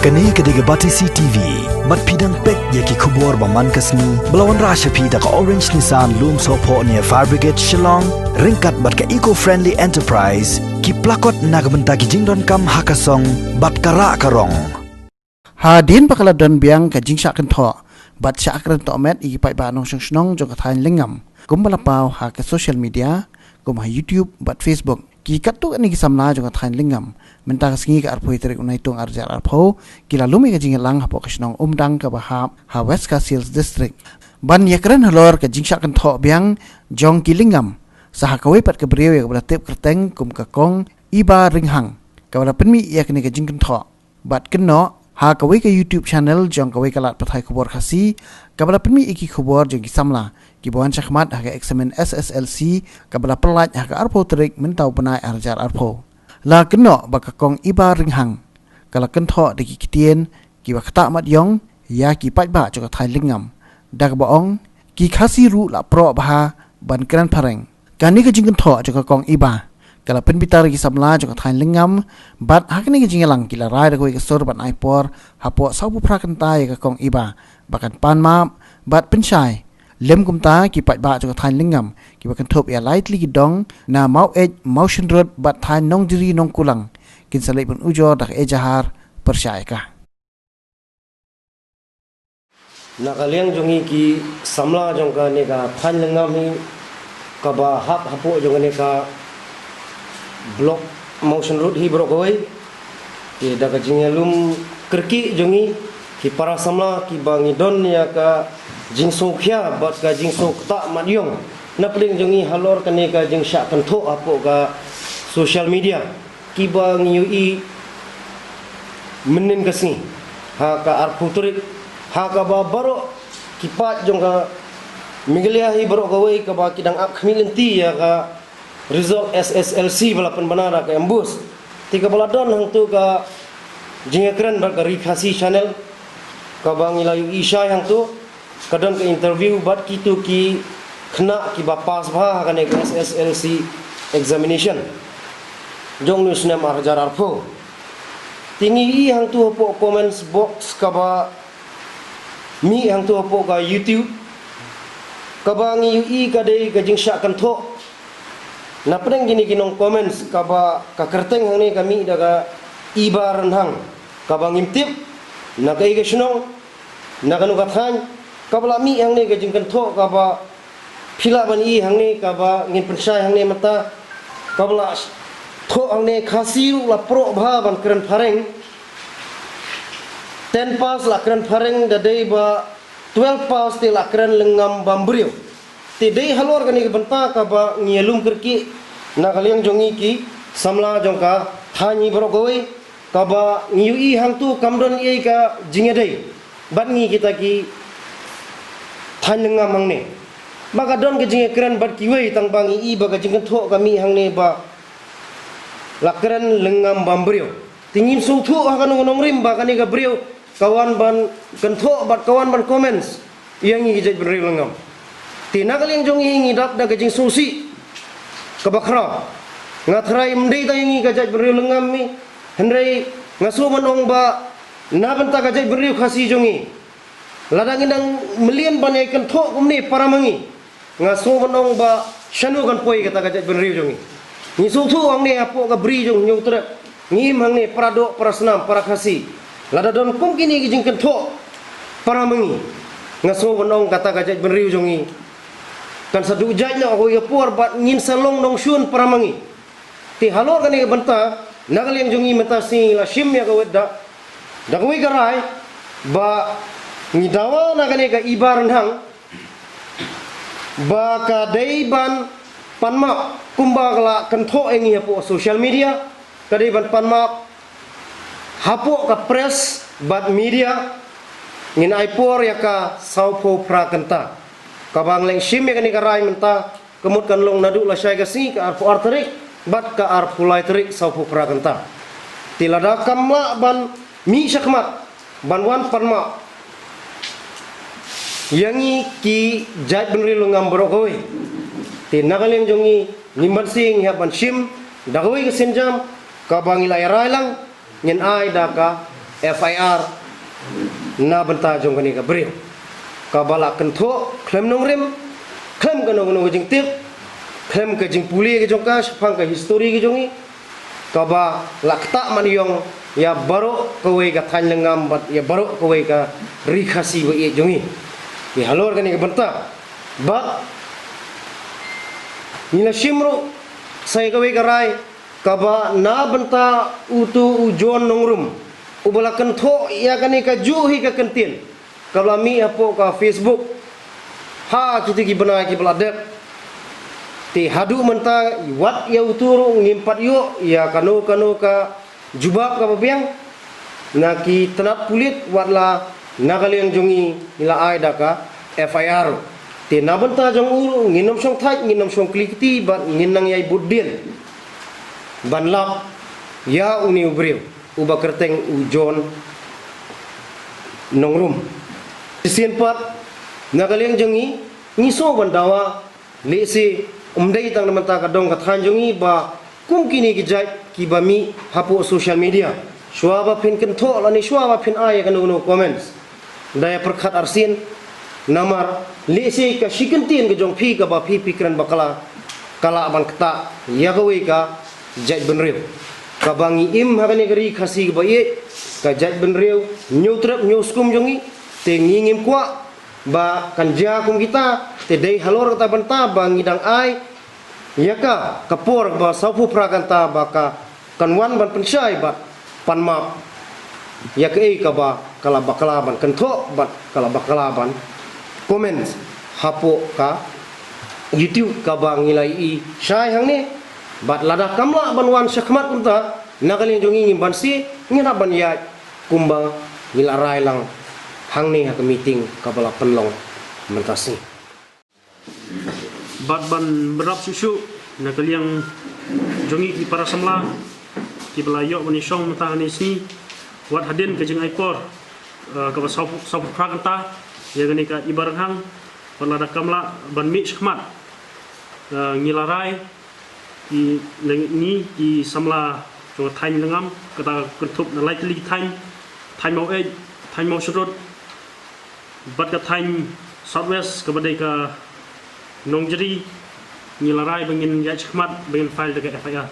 Kani kediga Batisi TV, mat pidang pek yaki kubur baman kasni, belawan rasha pida ka Orange Nissan Loom Sopo near Fire Brigade Shillong, ringkat bat ka eco-friendly enterprise, ki plakot nagbenta ki jingdon kam hakasong, bat kara karong. Hadin pakaladon biang ka jingsha kan tho, bat sya akran to met igi pai ba nong snong jong kathain lingam, kum balapau ha ka social media, kum ha YouTube bat Facebook. Ki katu ani gisamna jong kathain lingam, menta kasingi ka arpoi terik unai tung arjar arpo, kila lumi ka jingelang hapo kasnong umdang ka bahap ha West ka Sales District. Ban yakren halor ka jingsha kan tho biang jong kilingam, saha kawe pat ka beriau ya kabala tip kerteng kum ka kong iba ringhang, kabala penmi yakni ka jingkan tho, bat keno ha kawe ka YouTube channel jong kawe kalat pathai khubor khasi, kabala penmi iki khubor jong gisamla, kibuan syakmat ha ka examen SSLC, kabala pelaj ha ka arpo terik mentau penai arjar arpo. La keno baka kong iba ringhang, kala kentho de ki kitien ki ba khata mat yong ya ki pai ba jong thai lingam, dak baong ki khasi ru la pro bah ban kran pareng. Kani ka jingkan tho jong kong iba, kala penbitar ki samla jong thai lingam, bat hakni ki jingelang kila rai da ko ki sor ban aipor hapo sabu prakanta ya ka kong iba, bakan panma bat pensyai. Lem kumta ki pat ba jong thain lingam ki bakan thop ya lightly ki dong na mau ej motion road bat thain nong diri nong kulang kin salai pun ujo dak ejahar persyai ka nakaliang jongi ki samla jong ka ne ka thain lingam hi ka ba hap hapo jong ne ka block motion road hi bro koi ki dak jingelum kerki jongi ki para samla ki bangi don ya ka jingso khia bat ka jingso ta madyong na pling jongi halor kane ka jing sha kan tho apo ka social media ki bang ui menin kasni ha ka ar putrik ha ka ba baro ki pat jong ka minglia hi baro ka wei ka ba kidang ap khmilenti ya ka result SSLC balapan banara ka embus tiga baladon hang tu ka jingekran ba ka rikhasi channel ka bang ilayu isha hang tu kadang ke interview bat kitu ki kena ki bapas bah kan ke SSLC examination jong nu snam arjar arpo tingi i hang tu po comments box ka ba mi hang tu po ka YouTube ka ba ngi i ka dei ka jing sya kan tho na pedeng gini kinong comments ka ba ka kerteng hang ni kami daga ibaran hang ka ba ngimtip na kai ke snong na kanu kathan kabla mi hang ni gajing kan tho ka ba phila ban i hang ni ka ba ngin pensai hang ni mata kabla tho hang ni khasiru la pro bha ban kran phareng 10 pass la kran phareng da dei ba 12 pass te la kran lengam bambrio te dei halor kan ni banta ka ba ngielum kerki na kaliang jongi ki samla jongka thani bro goi ka ba ngiu i hang tu kamdon i ka jinge dei ban ngi kita ki thanenga mangne maka don ke jinge kran bat kiwei tang bangi i baga jingan tho kami hang ne ba lakran lengam bambrio tingin su thu ha kan nong rim ba kani ga brio kawan ban kan tho bat kawan ban comments yang ngi jai brio lengam tina kaleng jong ngi dap da ke jing susi ka bakra ngathrai mdei ta ngi ga jai brio lengam mi hendrai ngasu manong ba na banta ga jai brio khasi jongi ladang indang melian banyak kan tho kumni paramangi ngaso manong ba shanu kan poi kata gajat benriu jongi ni su thu ang ne apo ka bri jong nyutra ngi mang ne prado prasnam para khasi lada don kum kini gijing kan tho paramangi ngaso manong kata gajat benriu jongi kan sadu jaj na ho ya por bat ngin salong nong shun paramangi ti halor kan ni banta nagaleng jongi mata sing la shim ya ka wedda dagwi garai ba ngidawa na kani ka ibaran hang baka deiban panma kumbagla kantho engi hapo social media kadeiban panma hapo ka press bat media ngin aipor ya ka saupo prakanta kabang leng shim ya kani karai menta kemut kan long nadu la syai kasi ka arpo arterik bat ka arpo laiterik saupo prakanta tilada kamla ban mi syakmat ban wan panma yangi ki jaj benri lungam borokoi ti nagaleng jongi nimban sing ya ban shim dagoi ke senjam ka bangi lai rai lang nyen ai da ka FIR na benta jong kani ka beriu ka bala kentho klem nong rim klem ka nong jing tip klem ka jing puli ka jong ka sepang ka history ka jongi ka ba lakta man yong ya baro kowe ka than lengam bat ya baro kowe ka rikhasi ba ye jongi ni halor kani ka benta ba nila shimro sai kowe ka rai ka ba na benta utu ujon nongrum ubala kentho ya kani ka juhi ka kentin kalau mi apo ka Facebook ha kita ki bana ki beladak ti hadu menta wat ya uturu ngimpat yo ya kanu ka jubab ka babiang na ki tenap pulit watla nagaliang jongi ila ai daka FIR ti na benta jong uru nginom song thai nginom song klikti bat nginang yai budin banlap ya uni ubriu uba kerteng ujon nongrum Sien pat nagaliang jongi ngiso bandawa lesi umdai tang namanta kadong kathan jongi ba kum kini kijai kibami hapu social media shwaba pin kentho lani shwaba pin ay kanu comments daya perkhat arsin namar lesi ka shikentin ke jong phi ka ba phi pikran bakala kala ban kata ya gawe ka jai benreu ka bangi im hakani gari khasi ba ye ka jai benreu nyutrap nyuskum jongi te ngingim kwa ba kanja kum kita te dei halor kata benta ba ngidang ai yaka kapor ba saupu prakanta ba ka kanwan ban pensai ba panmap yaka ei ka ba kala bakalaban kentho ba kala bakalaban comment hapo ka YouTube ka ba ngilai i syai hang ni bat lada kamla banwan syakmat unta nagalin jongi ban si ngina ban ya kumba ngilarai lang hang ni ha meeting kabala penlong mentasi bat ban berap susu na kaliang jongi ki para samla ki belayo bani song mata ni si wat hadin ke jeng aikor ka sop prakanta ya gani ka ibarang hang pelada kamla ban mi shkmat ngilarai ki ni ki samla jo thain lengam kata kertup na likely thain mau thain mau surut bat ka thain southwest ke badai ka nongjeri ngilarai bengin ya chkhmat bengin file dekat FIR